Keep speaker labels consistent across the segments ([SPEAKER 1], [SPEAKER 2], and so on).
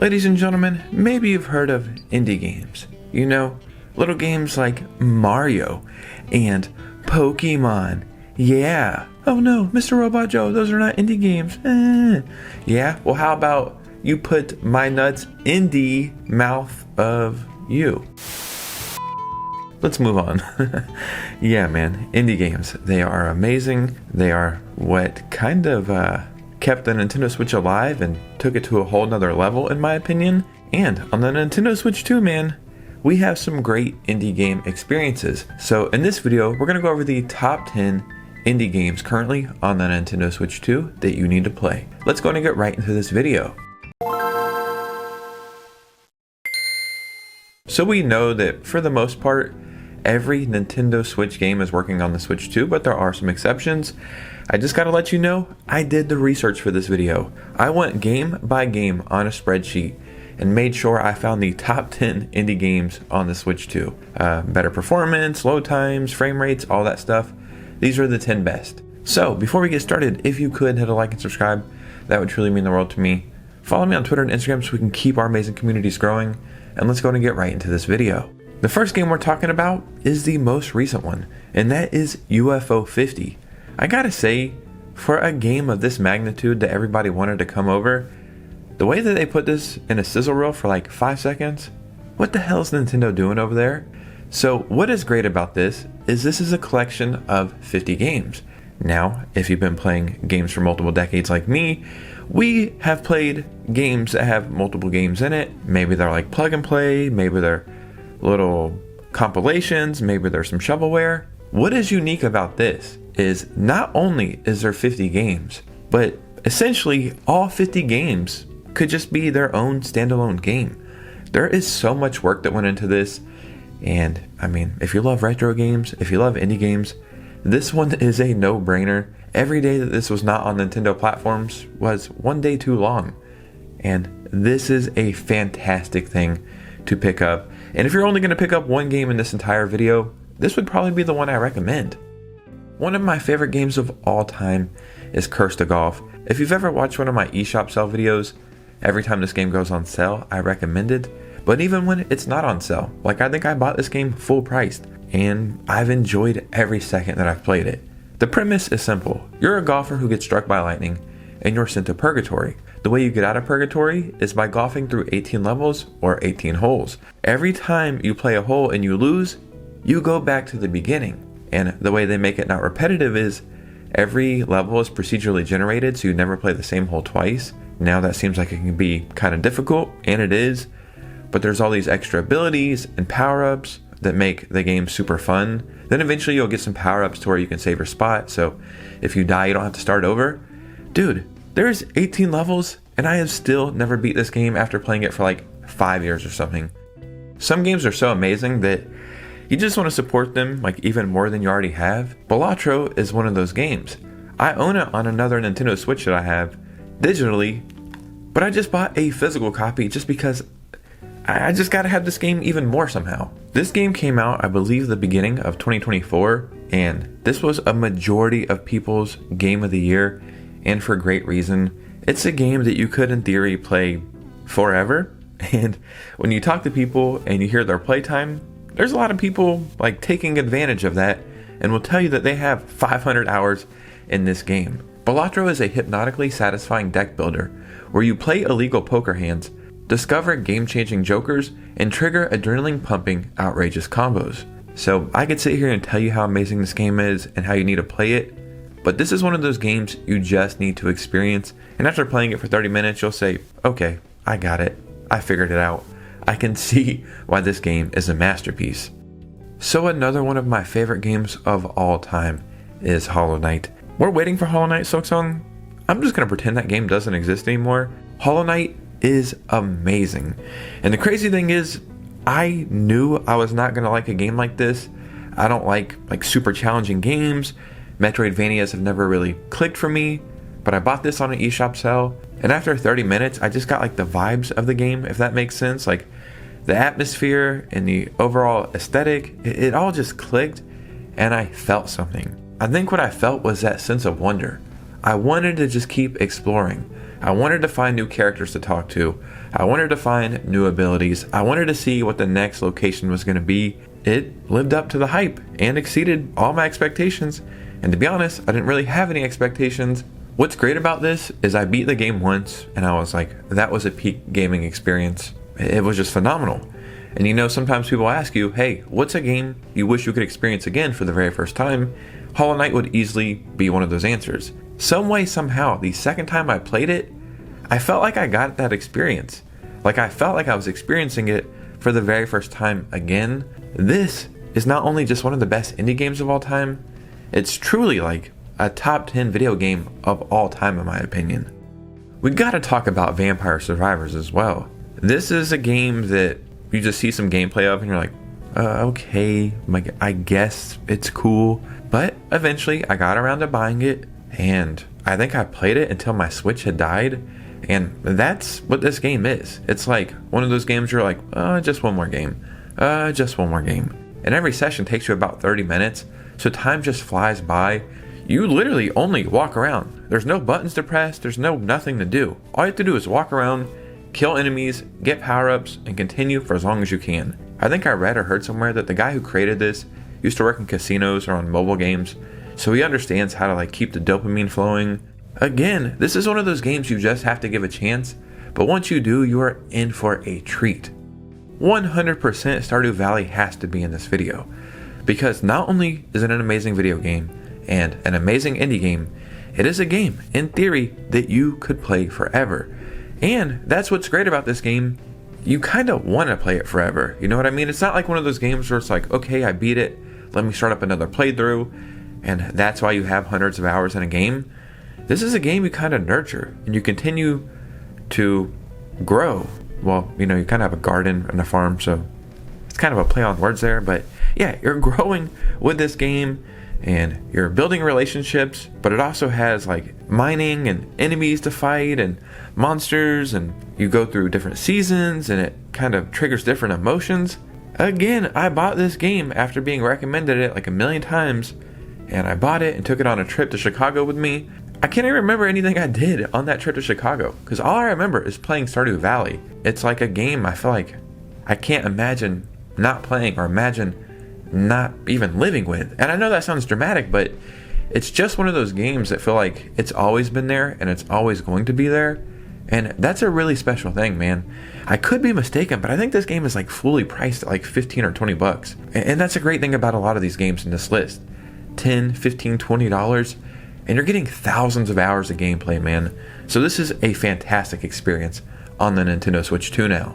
[SPEAKER 1] Ladies and gentlemen, maybe you've heard of indie games. You know, little games like Mario and Pokemon. Yeah. Oh no, Mr. Robot Joe, those are not indie games. Yeah, well how about you put my nuts in the mouth of you? Let's move on. Yeah, man, indie games, they are amazing. They are what kind of kept the Nintendo Switch alive and took it to a whole nother level, in my opinion. And on the Nintendo Switch 2, man, we have some great indie game experiences. So in this video, we're gonna go over the top 10 indie games currently on the Nintendo Switch 2 that you need to play. Let's go and get right into this video. So we know that for the most part, every Nintendo Switch game is working on the Switch 2, but there are some exceptions. I just gotta let you know, I did the research for this video. I went game by game on a spreadsheet and made sure I found the top 10 indie games on the Switch 2. Better performance, load times, frame rates, all that stuff. These are the 10 best. So before we get started, if you could hit a like and subscribe, that would truly mean the world to me. Follow me on Twitter and Instagram so we can keep our amazing communities growing. And let's go and get right into this video. The first game we're talking about is the most recent one, and that is UFO 50. I gotta say, for a game of this magnitude that everybody wanted to come over, the way that they put this in a sizzle reel for like 5 seconds, what the hell is Nintendo doing over there? So what is great about this is a collection of 50 games. Now, if you've been playing games for multiple decades like me, we have played games that have multiple games in it. Maybe they're like plug and play, maybe they're little compilations, maybe there's some shovelware. What is unique about this is not only is there 50 games, but essentially all 50 games could just be their own standalone game. There is so much work that went into this, and I mean, if you love retro games, if you love indie games, this one is a no-brainer. Every day that this was not on Nintendo platforms was one day too long, and this is a fantastic thing to pick up. And if you're only going to pick up one game in this entire video, this would probably be the one I recommend. One of my favorite games of all time is Curse to Golf. If you've ever watched one of my eShop sale videos, every time this game goes on sale, I recommend it. But even when it's not on sale, like I think I bought this game full priced, and I've enjoyed every second that I've played it. The premise is simple. You're a golfer who gets struck by lightning, and you're sent to purgatory. The way you get out of purgatory is by golfing through 18 levels or 18 holes. Every time you play a hole and you lose, you go back to the beginning. And the way they make it not repetitive is every level is procedurally generated, so you never play the same hole twice. Now that seems like it can be kind of difficult, and it is, but there's all these extra abilities and power-ups that make the game super fun. Then eventually you'll get some power-ups to where you can save your spot, so if you die you don't have to start over. Dude, there's 18 levels, and I have still never beat this game after playing it for like 5 years or something. Some games are so amazing that you just want to support them like even more than you already have. Balatro is one of those games. I own it on another Nintendo Switch that I have digitally, but I just bought a physical copy just because I just gotta have this game even more somehow. This game came out, I believe, the beginning of 2024, and this was a majority of people's game of the year, and for great reason. It's a game that you could in theory play forever, and when you talk to people and you hear their playtime, there's a lot of people like taking advantage of that and will tell you that they have 500 hours in this game. Balatro is a hypnotically satisfying deck builder where you play illegal poker hands, discover game-changing jokers, and trigger adrenaline-pumping, outrageous combos. So I could sit here and tell you how amazing this game is and how you need to play it, but this is one of those games you just need to experience, and after playing it for 30 minutes, you'll say, okay, I got it. I figured it out. I can see why this game is a masterpiece. So another one of my favorite games of all time is Hollow Knight. We're waiting for Hollow Knight, Silksong. I'm just going to pretend that game doesn't exist anymore. Hollow Knight is amazing. And the crazy thing is, I knew I was not going to like a game like this. I don't like super challenging games. Metroidvanias have never really clicked for me. But I bought this on an eShop sale, and after 30 minutes, I just got like the vibes of the game, if that makes sense. Like the atmosphere and the overall aesthetic, it all just clicked, and I felt something. I think what I felt was that sense of wonder. I wanted to just keep exploring. I wanted to find new characters to talk to. I wanted to find new abilities. I wanted to see what the next location was going to be. It lived up to the hype and exceeded all my expectations. And to be honest, I didn't really have any expectations. What's great about this is I beat the game once and I was like, that was a peak gaming experience. It was just phenomenal. And you know, sometimes people ask you, hey, what's a game you wish you could experience again for the very first time? Hollow Knight would easily be one of those answers. Some way, somehow, the second time I played it, I felt like I got that experience. Like I felt like I was experiencing it for the very first time again. This is not only just one of the best indie games of all time, it's truly like a top 10 video game of all time in my opinion. We gotta talk about Vampire Survivors as well. This is a game that you just see some gameplay of and you're like, okay, I guess it's cool. But eventually I got around to buying it, and I think I played it until my Switch had died. And that's what this game is. It's like one of those games you're like, just one more game. Just one more game. And every session takes you about 30 minutes, so time just flies by. You literally only walk around. There's no buttons to press, there's nothing to do. All you have to do is walk around, kill enemies, get power-ups, and continue for as long as you can. I think I read or heard somewhere that the guy who created this used to work in casinos or on mobile games, so he understands how to like keep the dopamine flowing. Again, this is one of those games you just have to give a chance, but once you do, you are in for a treat. 100% Stardew Valley has to be in this video, because not only is it an amazing video game and an amazing indie game, it is a game, in theory, that you could play forever. And that's what's great about this game. You kind of want to play it forever. You know what I mean? It's not like one of those games where it's like, okay, I beat it, let me start up another playthrough, and that's why you have hundreds of hours in a game. This is a game you kind of nurture, and you continue to grow. Well, you know, you kind of have a garden and a farm, so it's kind of a play on words there, but yeah, you're growing with this game, and you're building relationships, but it also has like mining and enemies to fight and monsters, and you go through different seasons, and it kind of triggers different emotions. Again, I bought this game after being recommended it like a million times, and I bought it and took it on a trip to Chicago with me. I can't even remember anything I did on that trip to Chicago, because all I remember is playing Stardew Valley. It's like a game I feel like I can't imagine not playing or imagine not even living with. And I know that sounds dramatic, but it's just one of those games that feel like it's always been there and it's always going to be there. And that's a really special thing, man. I could be mistaken, but I think this game is like fully priced at like 15 or 20 bucks. And that's a great thing about a lot of these games in this list. 10, 15, $20, and you're getting thousands of hours of gameplay, man. So this is a fantastic experience on the Nintendo Switch 2 now.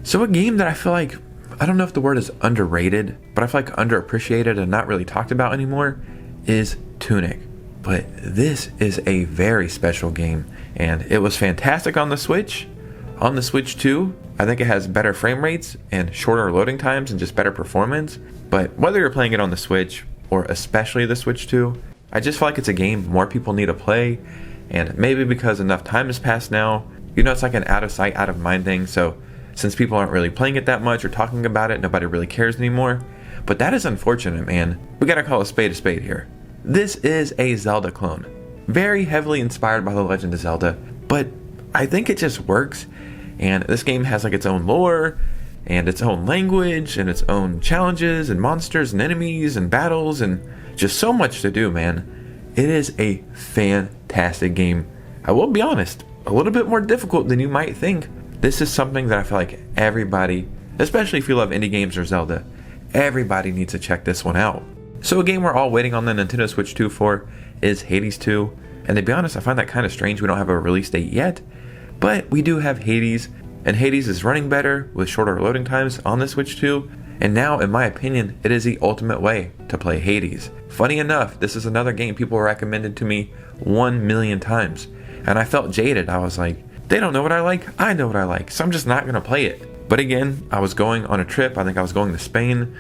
[SPEAKER 1] So a game that I feel like, I don't know if the word is underrated, but I feel like underappreciated and not really talked about anymore, is Tunic. But this is a very special game, and it was fantastic on the Switch. On the Switch 2, I think it has better frame rates and shorter loading times and just better performance. But whether you're playing it on the Switch, or especially the Switch 2, I just feel like it's a game more people need to play, and maybe because enough time has passed now, you know, it's like an out of sight, out of mind thing, so since people aren't really playing it that much or talking about it, nobody really cares anymore. But that is unfortunate, man. We gotta call a spade here. This is a Zelda clone. Very heavily inspired by The Legend of Zelda, but I think it just works, and this game has like its own lore, and its own language, and its own challenges, and monsters, and enemies, and battles, and just so much to do, man. It is a fantastic game. I will be honest, a little bit more difficult than you might think. This is something that I feel like everybody, especially if you love indie games or Zelda, everybody needs to check this one out. So a game we're all waiting on the Nintendo Switch 2 for is Hades 2. And to be honest, I find that kind of strange we don't have a release date yet. But we do have Hades, and Hades is running better with shorter loading times on the Switch 2. And now, in my opinion, it is the ultimate way to play Hades. Funny enough, this is another game people recommended to me 1 million times. And I felt jaded. I was like, they don't know what I like, I know what I like, so I'm just not going to play it. But again, I was going on a trip, I think I was going to Spain,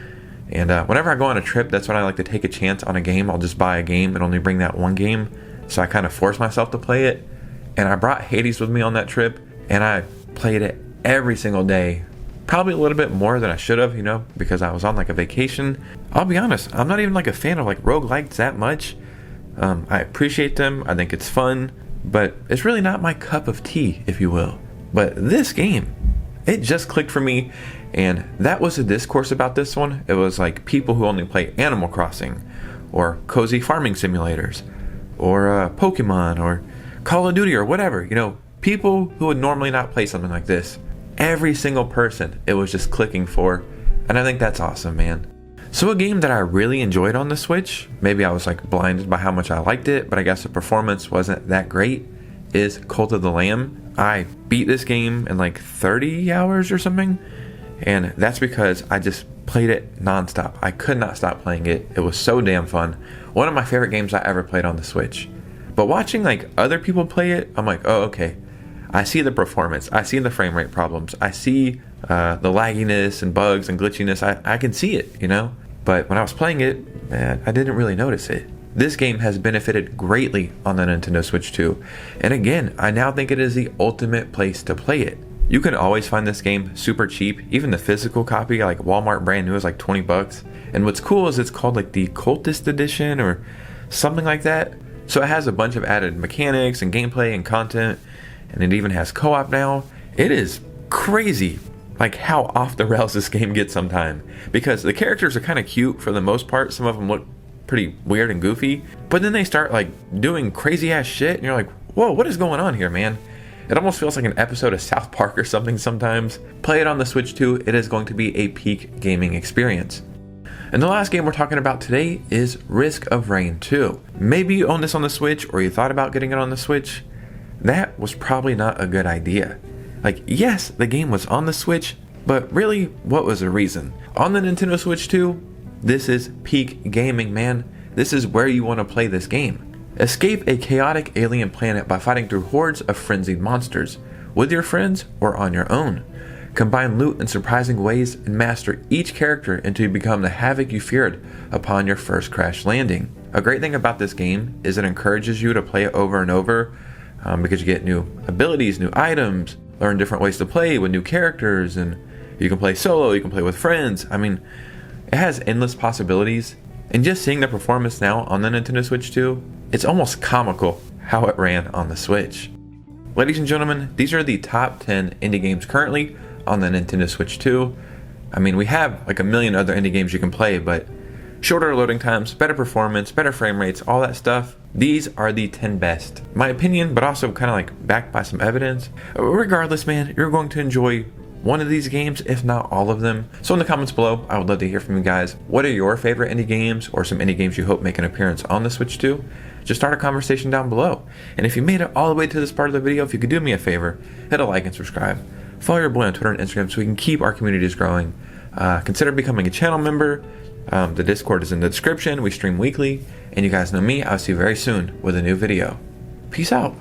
[SPEAKER 1] and whenever I go on a trip, that's when I like to take a chance on a game. I'll just buy a game and only bring that one game, so I kind of force myself to play it. And I brought Hades with me on that trip, and I played it every single day. Probably a little bit more than I should have, you know, because I was on like a vacation. I'll be honest, I'm not even like a fan of like roguelikes that much. I appreciate them, I think it's fun, but it's really not my cup of tea, if you will. But this game, it just clicked for me, and that was the discourse about this one. It was like people who only play Animal Crossing, or cozy farming simulators, or Pokemon, or Call of Duty, or whatever. You know, people who would normally not play something like this. Every single person it was just clicking for, and I think that's awesome, man. So a game that I really enjoyed on the Switch, maybe I was like blinded by how much I liked it, but I guess the performance wasn't that great, is Cult of the Lamb. I beat this game in like 30 hours or something, and that's because I just played it nonstop. I could not stop playing it. It was so damn fun. One of my favorite games I ever played on the Switch. But watching like other people play it, I'm like, oh, okay. I see the performance. I see the frame rate problems. I see the lagginess and bugs and glitchiness. I can see it, you know? But when I was playing it, man, I didn't really notice it. This game has benefited greatly on the Nintendo Switch 2. And again, I now think it is the ultimate place to play it. You can always find this game super cheap. Even the physical copy, like Walmart brand new, is like 20 bucks. And what's cool is it's called like the Cultist Edition or something like that. So it has a bunch of added mechanics and gameplay and content. And it even has co-op now. It is crazy like how off the rails this game gets sometime. Because the characters are kind of cute for the most part. Some of them look pretty weird and goofy. But then they start like doing crazy ass shit. And you're like, whoa, what is going on here, man? It almost feels like an episode of South Park or something sometimes. Play it on the Switch 2. It is going to be a peak gaming experience. And the last game we're talking about today is Risk of Rain 2. Maybe you own this on the Switch or you thought about getting it on the Switch. That was probably not a good idea. Like, yes, the game was on the Switch, but really, what was the reason? On the Nintendo Switch 2, this is peak gaming, man. This is where you want to play this game. Escape a chaotic alien planet by fighting through hordes of frenzied monsters, with your friends or on your own. Combine loot in surprising ways and master each character until you become the havoc you feared upon your first crash landing. A great thing about this game is it encourages you to play it over and over because you get new abilities, new items, learn different ways to play with new characters, and you can play solo, you can play with friends. I mean, it has endless possibilities, and just seeing the performance now on the Nintendo Switch 2, it's almost comical how it ran on the Switch. Ladies and gentlemen, these are the top 10 indie games currently on the Nintendo Switch 2. I mean, we have like a million other indie games you can play, but shorter loading times, better performance, better frame rates, all that stuff. These are the 10 best. My opinion, but also kind of like backed by some evidence. Regardless, man, you're going to enjoy one of these games, if not all of them. So in the comments below, I would love to hear from you guys. What are your favorite indie games or some indie games you hope make an appearance on the Switch 2? Just start a conversation down below. And if you made it all the way to this part of the video, if you could do me a favor, hit a like and subscribe. Follow your boy on Twitter and Instagram so we can keep our communities growing. Consider becoming a channel member. The Discord is in the description. We stream weekly. And you guys know me. I'll see you very soon with a new video. Peace out.